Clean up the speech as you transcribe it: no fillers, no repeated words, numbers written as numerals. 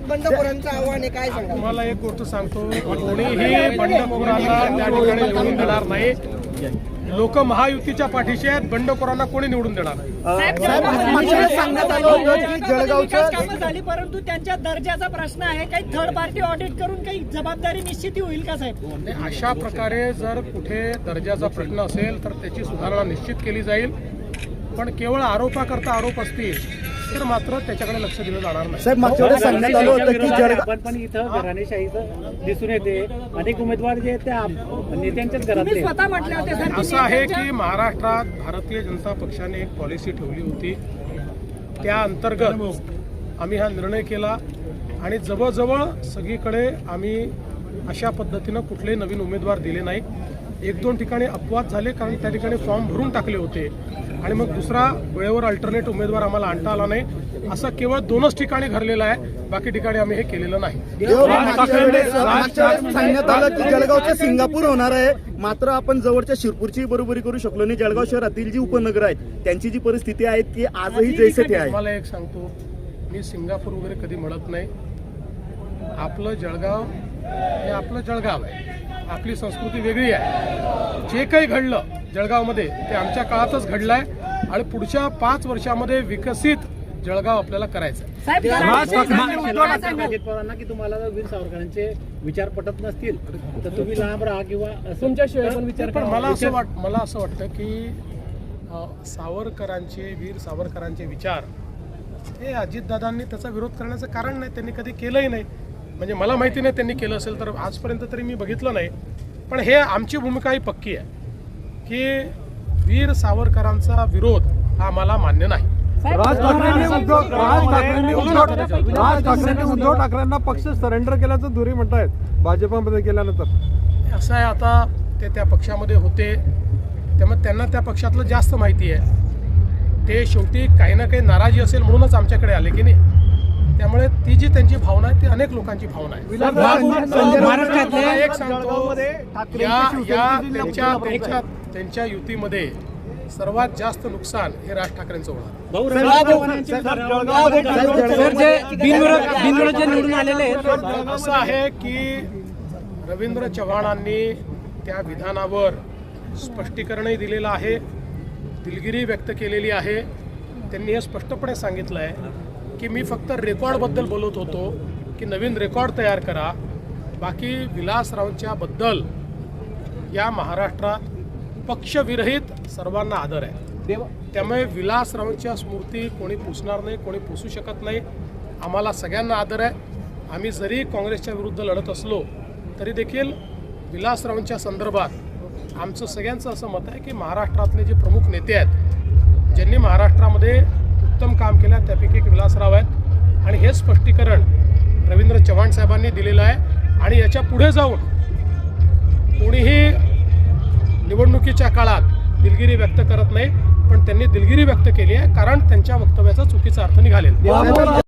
बंडखोरांचं आव्हान आहे, काय सांगा? तुम्हाला एक गोष्ट सांगतो, कोणीही बंडखोरांना त्या ठिकाणी निवडून देणार नाही. लोक महायुतीच्या पाठीशी आहेत, बंडखोरांना कोणी निवडून देणार नाही. सांगण्यात आलं होतं की विकास कामं झाली, परंतु त्यांच्या दर्जाचा प्रश्न आहे. काही थर्ड पार्टी ऑडिट करून काही जबाबदारी निश्चिती होईल का साहेब? अशा प्रकारे जर कुठे दर्जाचा प्रश्न असेल तर त्याची सुधारणा निश्चित केली जाईल. पण केवळ आरोपाकरता आरोप असतील तर मात्र त्याच्याकडे लक्ष दिलं जाणार नाही. साहेब, मागच्या वेळेस सांगण्यात आलं होतं की जळगाव पण इथं घराणेशाहीचं दिसून येते. अनेक उमेदवार जे त्या नेत्यांच्याच घरातले. स्वतः म्हटले होते सर, असं आहे की महाराष्ट्रात भारतीय जनता पक्षाने एक पॉलिसी ठेवली होती, त्या अंतर्गत आम्ही हा निर्णय केला आणि जवळजवळ सगळीकडे आम्ही अशा पद्धतीनं कुठलेही नवीन उमेदवार दिले नाही. एक दोन ठिकाणी अपवाद झाले, कारण त्या ठिकाणी फॉर्म भरून टाकले होते आणि मग दुसरा वेळेवर अल्टरनेट उमेदवार आम्हाला आणता आला नाही. असं केवळ 2च ठिकाणी घडलेलं आहे, बाकी ठिकाणी आम्ही हे केलेलं नाही. सांगण्यात आलं की जळगावचं सिंगापूर होणार आहे, मात्र आपण जवळच्या शिरपूरची बरोबरी करू शकलो नाही. जळगाव शहरातील जी उपनगर आहेत त्यांची जी परिस्थिती आहे की आजही जैसे ते आहे. मला एक सांगतो, मी सिंगापूर वगैरे कधी म्हणत नाही. आपलं जळगाव हे आपलं जळगाव आहे, आपली संस्कृती वेगळी आहे. जे काही घडलं जळगावमध्ये ते आमच्या काळातच घडलं आहे आणि पुढच्या 5 वर्षामध्ये विकसित जळगाव आपल्याला करायचं आहे. अजित पवारांना की तुम्हाला जर वीर सावरकरांचे विचार पटत नसतील तर तुम्ही लांब राहा किंवा तुमच्याशिवाय पण विचार. पण मला असं वाटतं की वीर सावरकरांचे विचार हे अजितदादांनी त्याचा विरोध करण्याचं कारण नाही. त्यांनी कधी केलंही नाही. म्हणजे मला माहिती नाही त्यांनी केलं असेल तर, आजपर्यंत तरी मी बघितलं नाही. पण हे आमची भूमिका ही पक्की आहे की वीर सावरकरांचा विरोध हा आम्हाला मान्य नाही. राज ठाकरेंनी उद्धव ठाकरेंना पक्ष सरेंडर केल्याचं धुरी म्हणतायत भाजपमध्ये गेल्यानंतर. असं आहे, आता ते त्या पक्षामध्ये होते त्यामुळे त्यांना त्या पक्षातलं जास्त माहिती आहे. ते शेवटी काही ना काही नाराजी असेल म्हणूनच आमच्याकडे आले की नाही. त्यामुळे ती जी त्यांची भावना आहे ती अनेक लोकांची भावना आहे. एक सांगतो, त्यांच्या युतीमध्ये सर्वात जास्त नुकसान हे राज ठाकरेंचं होणार. असं आहे की रवींद्र चव्हाणांनी त्या विधानावर स्पष्टीकरणही दिलेलं आहे, दिलगिरी व्यक्त केलेली आहे. त्यांनी हे स्पष्टपणे सांगितलं आहे की मी फक्त रेकॉर्डबद्दल बोलत होतो की नवीन रेकॉर्ड तयार करा, बाकी विलासरावांच्या बद्दल या महाराष्ट्रात पक्षविरहित सर्वांना आदर आहे. त्यामुळे विलासरावांच्या स्मृती कोणी पुसणार नाही, कोणी पुसू शकत नाही. आम्हाला सगळ्यांना आदर आहे. आम्ही जरी काँग्रेसच्या विरुद्ध लढत असलो तरी देखील विलासरावांच्या संदर्भात आमचं सगळ्यांचं असं मत आहे की महाराष्ट्रातले जे प्रमुख नेते आहेत, ज्यांनी महाराष्ट्रामध्ये उत्तम काम केलं, त्यापैकी एक विलासराव आहेत आणि हे स्पष्टीकरण रवींद्र चव्हाण साहेबांनी दिलेलं आहे. आणि याच्या पुढे जाऊन कोणीही निवडणुकीच्या काळात दिलगिरी व्यक्त करत नाही, पण त्यांनी दिलगिरी व्यक्त केली आहे कारण त्यांच्या वक्तव्याचा चुकीचा अर्थ निघालेला.